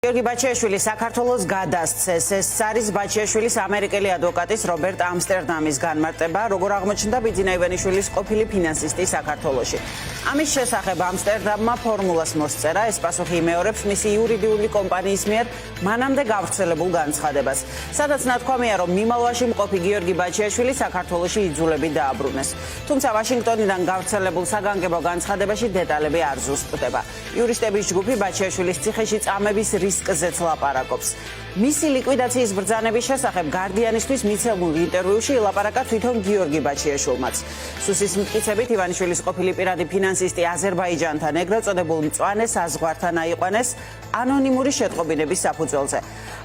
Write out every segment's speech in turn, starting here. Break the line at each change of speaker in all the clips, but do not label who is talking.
გიორგი ბაჩიაშვილი საქართველოს გადასცეს. ეს არის ბაჩიაშვილის ამერიკელი ადვოკატის რობერტ ამსტერდამის განმარტება, როგორ აღმოჩნდა ბიძინა ივანიშვილის ყოფილი ფინანსისტი საქართველოში. ამის შესახებ ამსტერდამმა ფორმულას მოსწერა, ეს პასუხი იმეორებს მისი იურიდიული კომპანიის მიერ მანამდე გავრცელებულ განცხადებას, სადაც ნათქვამია, რომ მიმალვაში მყოფი გიორგი ბაჩიაშვილი საქართველოში იძულებით დააბრუნეს. თუმცა ვაშინგტონიდან გავრცელებულ საგანგებო განცხადებაში დეტალები არ ზუსტდება. იურისტების ჯგუფი ბაჩიაშვილის ციხეში წამების რისკზეც ლაპარაკობს. მისი ლიკვიდაციის ბრძანების შესახებ გარდიანისთვის მიცემულ ინტერვიუში ელაპარაკა თვითონ გიორგი ბაჩიაშვილმაც. სუსის მტკიცებით ივანიშვილის ყოფილი პირადი ფინანსისტი აზერბაიჯანთან ეგრეთ წოდებულ მწვანე საზღვართან აიყვანეს ანონიმური შეტყობინების საფუძველზე.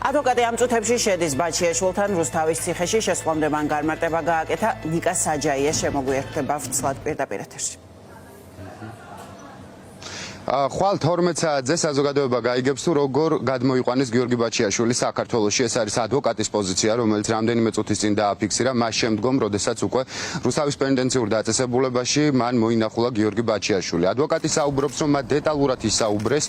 ადვოკატი ამ წუთებში შედის ბაჩიაშვილთან რუსთავის ციხეში, შესვლამდე მან განმარტება გააკეთა. ნიკა საჯაია შემოგვიერთდება ვცლად პირდაპირ ეთერში.
ხვალ 12 საათზე საზოგადოება გაიგებს თუ როგორ გადმოიყვანეს გიორგი ბაჩიაშვილი საქართველოში. ეს არის ადვოკატის პოზიცია, რომელიც რამდენიმე წუთის წინ დააფიქსირა, მას შემდგომ, როდესაც უკვე რუსთავის პენიტენციურ დაწესებულებაში მან მოინახულა გიორგი ბაჩიაშვილი. ადვოკატი საუბრობს, რომ მათ დეტალურად ისაუბრეს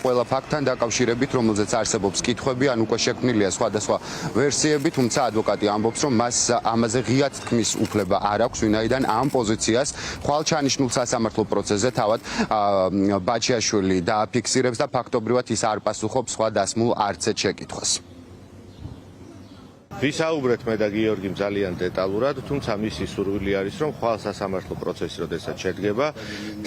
ყველა ფაქტთან დაკავშირებით, რომელზეც არსებობს კითხვები, ან უკვე შექმნილია სხვადასხვა ვერსიები, თუმცა ადვოკატი ამბობს, რომ მას ამაზე ღიად თქმის უფლება არ აქვს, ვინაიდან ამ პოზიციას ხვალ ჩანიშნულ სასამართლო პროცესზე თავად ბაჩიაშვილი დააფიქსირებს და ფაქტობრივად ის არ პასუხობს სხვა დასმულ არც ერთ შეკითხვას.
ვისაუბრეთ მე და გიორგიმ ძალიან დეტალურად, თუმცა მისი სურვილი არის, რომ ხვალ სასამართლო პროცესი როდესაც შედგება,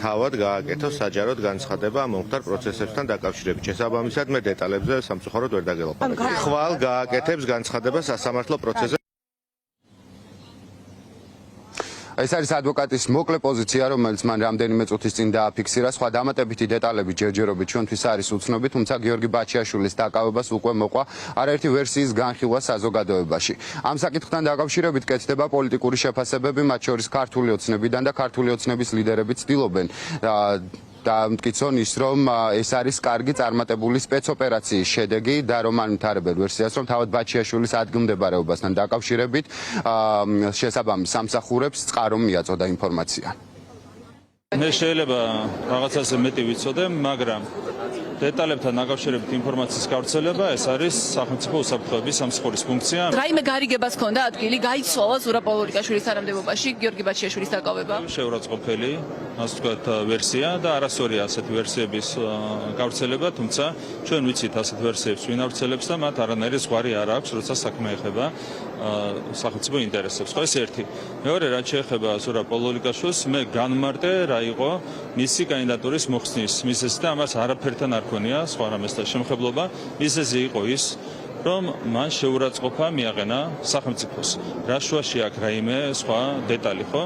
თავად გააკეთოს საჯაროდ განცხადება მომხდარ პროცესებთან დაკავშირებით. შესაბამისად მე დეტალებზე სამწუხაროდ ვერ დაგელაპარაკე. ხვალ გააკეთებს განცხადება სასამართლო პროცესზე.
ეს არის ადვოკატის მოკლე პოზიცია, რომელიც მან რამდენიმე წუთის წინ დააფიქსირა. სხვა დამატებითი დეტალები ჯერჯერობით ჩვენთვის არის უცნობი, თუმცა გიორგი ბაჩიაშვილის დაკავებას უკვე მოყვა არაერთი ვერსიის განხილვა საზოგადოებაში. ამ საკითხთან დაკავშირებით კეთდება პოლიტიკური შეფასებები, მათ შორის ქართული ოცნებიდან და ქართული ოცნების ლიდერები ცდილობენ და მტკიცონ ის, რომ ეს არის კარგი წარმატებული სპეცოპერაციის შედეგი და რომ ან ვითარებენ ვერსიას, რომ თავად ბაჩიაშვილის ადგილმდებარეობასთან დაკავშირებით შესაბამის სამსახურებს წყარო მიაწოდა ინფორმაცია.
მე შეიძლება რაღაცაზე მეტი ვიცოდე, მაგრამ დეტალებთან დაკავშირებით ინფორმაციის გავრცელება ეს არის სახელმწიფო უსაფრთხოების სამსახურის ფუნქცია.
რაიმე გარიგებას ჰქონდა ადგილი გაიცვალა ზურაბ-პოლონიკაშვილის თანამდებობაში გიორგი ბაჩიაშვილის დაკავება?
შეურაცხყოფელი, ასე ვთქვათ, ვერსია და არასწორია ასეთი ვერსიების გავრცელება, თუმცა ჩვენ ვიცით ასეთ ვერსიებს ვინ ავრცელებს და მათ არანაირი ზღვარი არ აქვს, როცა საქმე ეხება სახელმწიფო ინტერესებს. ხო, ეს ერთი. მეორე, რაც შეეხება ზურაბ-პოლონიკაშვილს, მე განმარტე რა იყო მისი კანდიდატურის მოხსნის მიზეზი და ამას არაფერთან არ ქონია სხვა რამეს და შემხებლობა. მიზეზი იყო ის, რომ მან შეურაცხყოფა მიაყენა სახელმწიფოს. რა შუაში აქვს რაიმე სხვა დეტალი, ხო?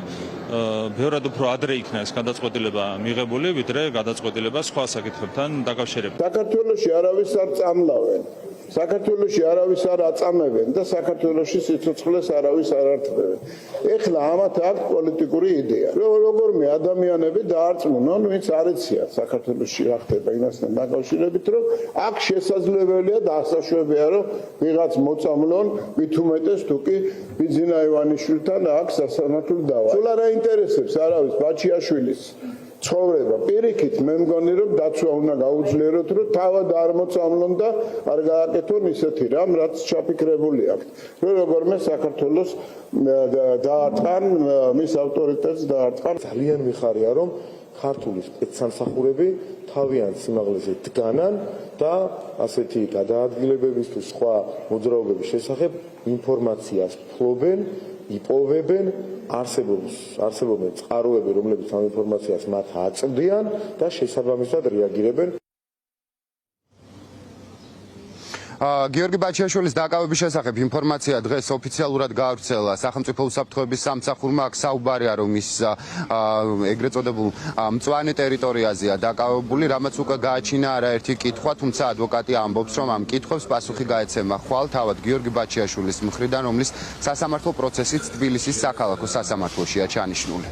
ბევრად უფრო ადრე იქნა ეს გადაწყვეტილება მიღებული, ვიდრე გადაწყვეტილება სხვა საკითხებთან დაკავშირებით.
საქართველოში არავის არ წამლავენ. საქართველოში არავის არ აწამებენ და საქართველოში სიცოცხლეს არავის არ ართმევენ. ეხლა ამათ აქვს პოლიტიკური იდეა. როგორმე ადამიანები დაარწმუნონ, ვინც არ ეცია საქართველოში რა ხდება იმასთან დაკავშირებით, რომ აქ შესაძლებელია და ასაშვებია, რომ ვიღაც მოწამლონ, მით უმეტეს თუ კი ბიძინა ივანიშვილთან აქ სასამართლო დავა. სულ არ აინტერესებს არავის ბაჩიაშვილის ცხოვრება. პირიქით მე მგონი, რომ დაცვა უნდა გაუძლიეროთ, რომ თავად არ მოწამლონ და არ გააკეთონ ისეთი რამ, რაც ჩაფიქრებული აქვს. რომ როგორმე საქართველოს დაარტყან, მის ავტორიტეტს დაარტყან.
ძალიან მიხარია, რომ ქართული სპეცსამსახურები თავიანთ სიმაღლეზე დგანან და ასეთი გადაადგილებების თუ სხვა მოძრაობების შესახებ ინფორმაციას ფლობენ, იპოვებენ, არსებობენ წყაროები, რომლებიც ამ ინფორმაციას მათ აწვდიან და შესაბამისად რეაგირებენ.
გიორგი ბაჩიაშვილის დაკავების შესახებ ინფორმაცია დღეს ოფიციალურად გაავრცელა სახელმწიფო უსაფრთხოების სამსახურმა. აქ საუბარია, რომ ის ეგრეთ წოდებულ მწვანე ტერიტორიაზეა დაკავებული, რამაც უკვე გააჩინა არაერთი კითხვა, თუმცა ადვოკატი ამბობს, რომ ამ კითხვებს პასუხი გაეცემა ხვალ თავად გიორგი ბაჩიაშვილის მხრიდან, რომლის სასამართლო პროცესიც თბილისის საქალაქო სასამართლოშია ჩანიშნული.